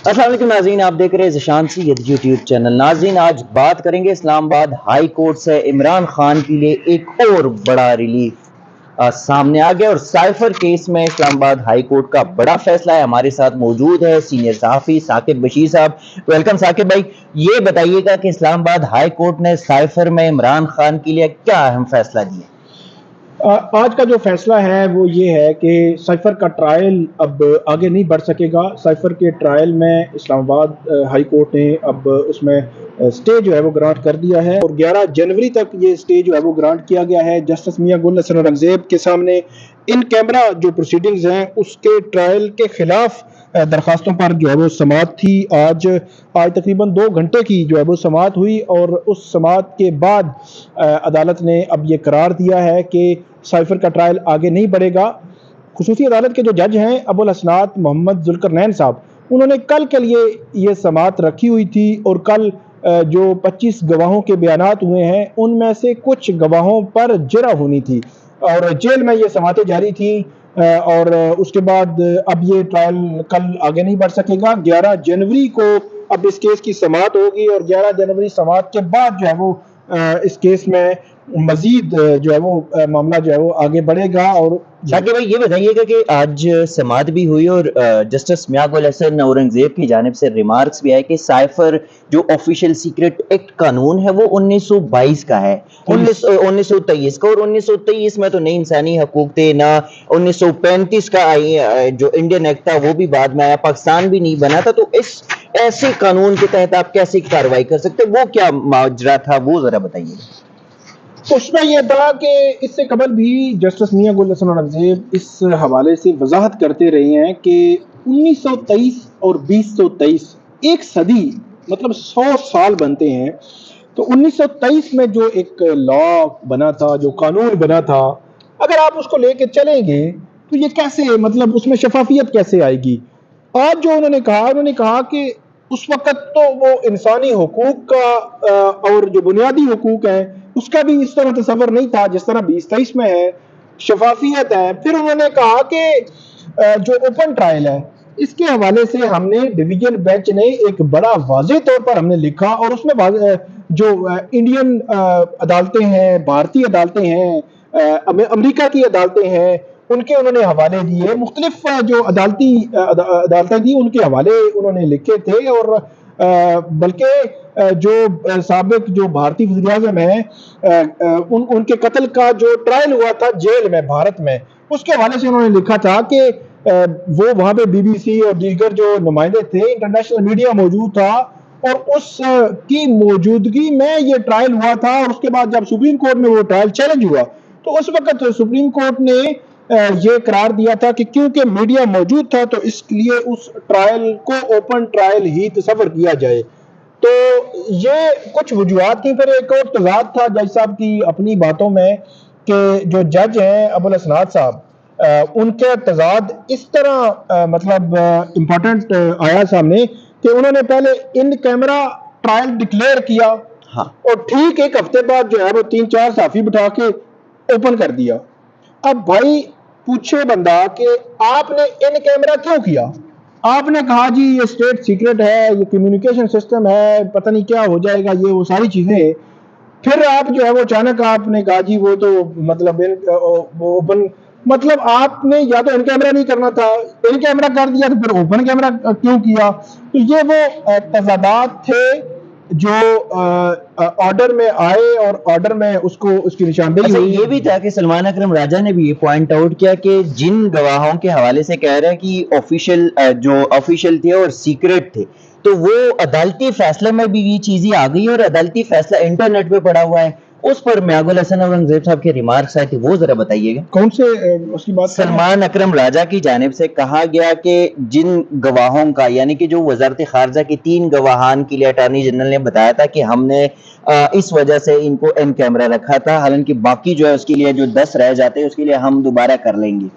السلام علیکم ناظرین، آپ دیکھ رہے ہیں ذیشان سید یوٹیوب چینل۔ ناظرین، آج بات کریں گے اسلام آباد ہائی کورٹ سے عمران خان کے لیے ایک اور بڑا ریلیف سامنے آ گیا، اور سائفر کیس میں اسلام آباد ہائی کورٹ کا بڑا فیصلہ ہے۔ ہمارے ساتھ موجود ہے سینئر صحافی ثاقب بشیر صاحب۔ ویلکم ثاقب بھائی، یہ بتائیے گا کہ اسلام آباد ہائی کورٹ نے سائفر میں عمران خان کے لیے کیا اہم فیصلہ دیا؟ آج کا جو فیصلہ ہے وہ یہ ہے کہ سائفر کا ٹرائل اب آگے نہیں بڑھ سکے گا۔ سائفر کے ٹرائل میں اسلام آباد ہائی کورٹ نے اب اس میں سٹے جو ہے وہ گرانٹ کر دیا ہے، اور 11 جنوری تک یہ سٹے جو ہے وہ گرانٹ کیا گیا ہے۔ جسٹس میاں گل حسن اورنگزیب کے سامنے ان کیمرہ جو پروسیڈنگز ہیں اس کے ٹرائل کے خلاف درخواستوں پر جو ہے وہ سماعت تھی۔ آج تقریباً 2 گھنٹے کی جو ہے وہ سماعت ہوئی، اور اس سماعت کے بعد عدالت نے اب یہ قرار دیا ہے کہ سائفر کا ٹرائل آگے نہیں بڑھے گا۔ خصوصی عدالت کے جو جج ہیں ابو الحسنات محمد ذوالقرنین صاحب، انہوں نے کل کے لیے یہ سماعت رکھی ہوئی تھی، اور کل جو 25 گواہوں کے بیانات ہوئے ہیں ان میں سے کچھ گواہوں پر جرح ہونی تھی، اور جیل میں یہ سماعتیں جاری تھیں، اور اس کے بعد اب یہ ٹرائل کل آگے نہیں بڑھ سکے گا۔ 11 جنوری کو اب اس کیس کی سماعت ہوگی، اور 11 جنوری سماعت کے بعد جو ہے وہ اس کیس میں مزید جو ہے وہ معاملہ جو ہے وہ آگے بڑھے گا۔ اور ثاقب بھائی، یہ بتائیے گا کہ آج سماعت بھی ہوئی اور جسٹس میاں گل حسن اورنگزیب کی جانب سے ریمارکس بھی آئے کہ سائفر جو آفیشیل سیکرٹ ایکٹ قانون ہے وہ 1922 کا ہے، 1923 کا، اور 1923 میں تو نئی انسانی حقوق تھے، نہ 1935 کا جو انڈین ایکٹ تھا وہ بھی بعد میں آیا، پاکستان بھی نہیں بنا تھا، تو اس ایسے قانون کے تحت آپ کیسے کارروائی کر سکتے؟ وہ کیا ماجرا تھا وہ ذرا بتائیے۔ اس میں یہ تھا کہ اس سے قبل بھی جسٹس میاں گل حسن اورنگزیب اس حوالے سے وضاحت کرتے رہے ہیں کہ 1923 اور 2023 ایک صدی، مطلب 100 سال بنتے ہیں، تو 1923 میں جو ایک لا بنا تھا، جو قانون بنا تھا، اگر آپ اس کو لے کے چلیں گے تو یہ کیسے، مطلب اس میں شفافیت کیسے آئے گی؟ آج جو انہوں نے کہا کہ اس وقت تو وہ انسانی حقوق کا اور جو بنیادی حقوق ہیں اس کا بھی اس طرح تصور نہیں تھا جس طرح 2023 میں ہے، شفافیت ہے۔ پھر انہوں نے کہا کہ جو اوپن ٹرائل ہے اس کے حوالے سے ہم نے ڈویژن بینچ نے ایک بڑا واضح طور پر ہم نے لکھا، اور اس میں جو انڈین عدالتیں ہیں، بھارتی عدالتیں ہیں، امریکہ کی عدالتیں ہیں، ان کے انہوں نے حوالے دیے، مختلف جو عدالتیں تھیں ان کے حوالے انہوں نے لکھے تھے، اور بلکہ جو سابق جو بھارتی وزیر اعظم ہیں ان کے قتل کا جو ٹرائل ہوا تھا جیل میں بھارت میں، اس کے حوالے سے انہوں نے لکھا تھا کہ وہ وہاں پہ BBC اور دیگر جو نمائندے تھے، انٹرنیشنل میڈیا موجود تھا، اور اس کی موجودگی میں یہ ٹرائل ہوا تھا، اور اس کے بعد جب سپریم کورٹ میں وہ ٹرائل چیلنج ہوا تو اس وقت سپریم کورٹ نے یہ قرار دیا تھا کہ کیونکہ میڈیا موجود تھا تو اس لیے اس ٹرائل کو اوپن ٹرائل ہی تصور کیا جائے۔ تو یہ کچھ وجوہات تھیں۔ پھر ایک اور تضاد تھا جج صاحب کی اپنی باتوں میں کہ جو جج ہیں ابو الحسنات صاحب، ان کے تضاد اس طرح مطلب امپورٹنٹ آیا سامنے کہ انہوں نے پہلے ان کیمرہ ٹرائل ڈکلیئر کیا، اور ٹھیک ایک ہفتے بعد جو ہے وہ 3-4 صحافی بٹھا کے اوپن کر دیا۔ اب بھائی پوچھے بندہ کہ آپ نے ان کیمرہ کیوں کیا؟ آپ نے کہا جی یہ اسٹیٹ سیکرٹ ہے، یہ کمیونیکیشن سسٹم ہے، پتہ نہیں کیا ہو جائے گا، یہ وہ ساری چیزیں۔ پھر آپ جو ہے وہ اچانک آپ نے کہا جی وہ تو مطلب وہ اوپن، مطلب آپ نے یا تو ان کیمرہ نہیں کرنا تھا، ان کیمرہ کر دیا، تو پھر اوپن کیمرہ کیوں کیا؟ تو یہ وہ تضادات تھے جو آرڈر میں آئے، اور آرڈر میں اس کی نشاندہی ہوئی۔ یہ بھی تھا کہ سلمان اکرم راجہ نے بھی یہ پوائنٹ آؤٹ کیا کہ جن گواہوں کے حوالے سے کہہ رہا ہے کہ آفیشیل تھے اور سیکرٹ تھے، تو وہ عدالتی فیصلے میں بھی یہ چیزیں آ گئی، اور عدالتی فیصلہ انٹرنیٹ پہ پڑا ہوا ہے، اس پر میاں گل حسن اورنگزیب صاحب کے ریمارکس آئے تھے، وہ ذرا بتائیے گا۔ کون سے اس کی بات؟ سلمان اکرم راجہ کی جانب سے کہا گیا کہ جن گواہوں کا، یعنی کہ جو وزارت خارجہ کی 3 گواہان کے لیے اٹارنی جنرل نے بتایا تھا کہ ہم نے اس وجہ سے ان کو ان کیمرہ رکھا تھا، حالانکہ باقی جو ہے اس کے لیے جو 10 رہ جاتے ہیں اس کے لیے ہم دوبارہ کر لیں گے،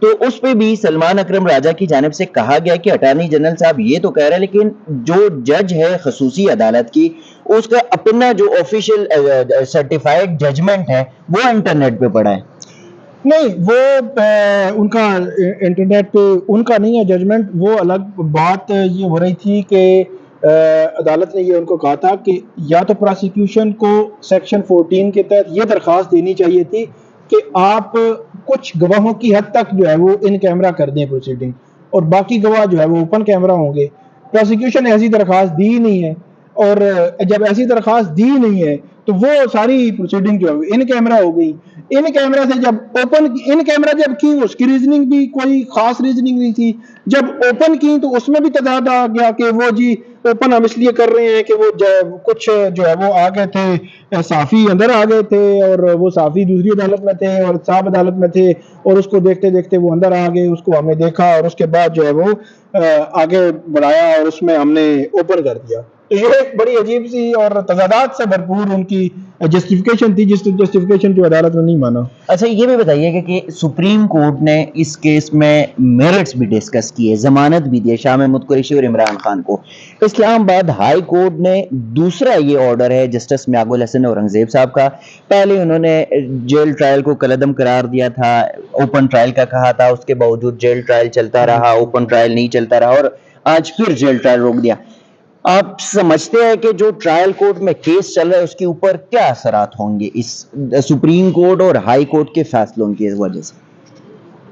تو اس پہ بھی سلمان اکرم راجہ کی جانب سے کہا گیا کہ اٹارنی جنرل صاحب یہ تو کہہ رہے ہیں، لیکن جو جج ہے خصوصی عدالت کی، اس کا اپنا جو آفیشیل سرٹیفائیڈ ججمنٹ ہے وہ انٹرنیٹ پہ پڑا ہے۔ نہیں وہ ان کا انٹرنیٹ پہ ان کا نہیں ہے ججمنٹ، وہ الگ بات یہ ہو رہی تھی کہ عدالت نے یہ ان کو کہا تھا کہ یا تو پراسیکیوشن کو سیکشن 14 کے تحت یہ درخواست دینی چاہیے تھی کہ آپ کچھ گواہوں کی حد تک جو ہے وہ ان کیمرہ کر دیں پروسیڈنگ، اور باقی گواہ جو ہے وہ اوپن کیمرہ ہوں گے۔ پروسیکیوشن نے ایسی درخواست دی نہیں ہے، اور جب ایسی درخواست دی نہیں ہے تو وہ ساری پروسیڈنگ جو ہے ان کیمرہ ہو گئی۔ ان کیمرہ سے جب اوپن ان کیمرہ جب کی اس کی ریزننگ بھی کوئی خاص ریزننگ نہیں تھی، جب اوپن کی تو اس میں بھی تضاد آ گیا کہ وہ جی اوپن ہم اس لیے کر رہے ہیں کہ وہ کچھ جو ہے وہ آ گئے تھے، صحافی اندر آ گئے تھے، اور وہ صحافی دوسری عدالت میں تھے اور صاحب عدالت میں تھے، اور اس کو دیکھتے دیکھتے وہ اندر آ گئے، اس کو ہم نے دیکھا اور اس کے بعد جو ہے وہ آگے بڑھایا اور اس میں ہم نے اوپن کر دیا۔ تو یہ ایک بڑی عجیب سی اور تضادات سے بھرپور ان کی جسٹیفیکیشن تھی، جس جسٹیفیکیشن کو عدالت نے نہیں مانا۔ اچھا یہ بھی بتائیے کہ سپریم کورٹ نے اس کیس میں میرٹس بھی ڈسکس کیے، ضمانت بھی دی شاہ محمود قریشی اور عمران خان کو۔ اسلام آباد ہائی کورٹ نے دوسرا یہ آرڈر ہے جسٹس میاگ الحسن اورنگزیب صاحب کا، پہلے انہوں نے جیل ٹرائل کو کالعدم قرار دیا تھا، اوپن ٹرائل کا کہا تھا، اس کے باوجود جیل ٹرائل چلتا رہا، اوپن ٹرائل نہیں چلتا رہا، اور آج پھر جیل ٹرائل روک دیا۔ آپ سمجھتے ہیں کہ جو ٹرائل کورٹ میں کیس چل رہا ہے اس کے اوپر کیا اثرات ہوں گے اس سپریم کورٹ اور ہائی کورٹ کے فیصلوں کی وجہ سے؟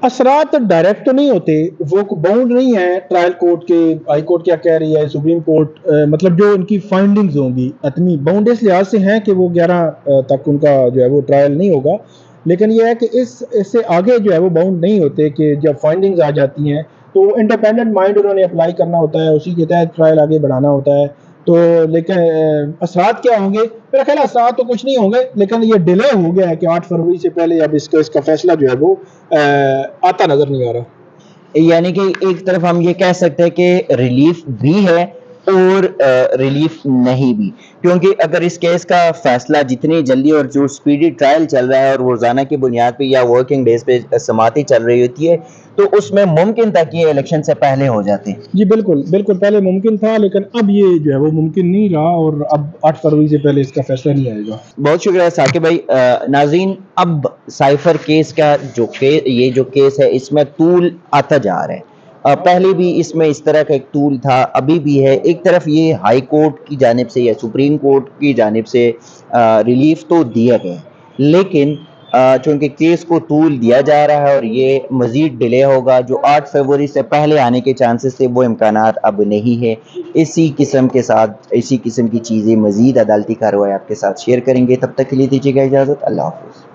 اثرات ڈائریکٹ تو نہیں ہوتے، وہ باؤنڈ نہیں ہے ٹرائل کورٹ کے، ہائی کورٹ کیا کہہ رہی ہے، سپریم کورٹ مطلب جو ان کی فائنڈنگز ہوں گی حتمی باؤنڈ اس لحاظ سے ہیں کہ وہ 11 تک ان کا جو ہے وہ ٹرائل نہیں ہوگا، لیکن یہ ہے کہ اس سے آگے جو ہے وہ باؤنڈ نہیں ہوتے، کہ جب فائنڈنگز آ جاتی ہیں تو انڈیپینڈنٹ مائنڈ انہوں نے اپلائی کرنا ہوتا ہے، اسی کے تحت ٹرائل آگے بڑھانا ہوتا ہے۔ تو لیکن اثرات کیا ہوں گے؟ میرا خیال ہے اثرات تو کچھ نہیں ہوں گے، لیکن یہ ڈیلے ہو گیا ہے کہ 8 فروری سے پہلے اب اس کا فیصلہ جو ہے وہ آتا نظر نہیں آ رہا۔ یعنی کہ ایک طرف ہم یہ کہہ سکتے ہیں کہ ریلیف بھی ہے اور ریلیف نہیں بھی، کیونکہ اگر اس کیس کا فیصلہ جتنی جلدی اور جو سپیڈی ٹرائل چل رہا ہے اور روزانہ کی بنیاد پہ یا ورکنگ ڈیز پہ سماعتیں چل رہی ہوتی ہے تو اس میں ممکن تھا کہ یہ الیکشن سے پہلے ہو جاتے ہیں۔ جی بالکل بالکل، پہلے ممکن تھا لیکن اب یہ جو ہے وہ ممکن نہیں رہا، اور اب 8 فروری سے پہلے اس کا فیصلہ نہیں آئے گا۔ بہت شکریہ ثاقب بھائی۔ ناظرین، اب سائفر کیس کا یہ جو کیس ہے اس میں طول آتا جا رہا ہے، پہلے بھی اس میں اس طرح کا ایک طول تھا، ابھی بھی ہے۔ ایک طرف یہ ہائی کورٹ کی جانب سے یا سپریم کورٹ کی جانب سے ریلیف تو دیا گیا، لیکن چونکہ کیس کو طول دیا جا رہا ہے اور یہ مزید ڈیلے ہوگا، جو 8 فروری سے پہلے آنے کے چانسز تھے وہ امکانات اب نہیں ہے۔ اسی قسم کی چیزیں مزید عدالتی کارروائی آپ کے ساتھ شیئر کریں گے، تب تک کے لیے دیجیے گا اجازت، اللہ حافظ۔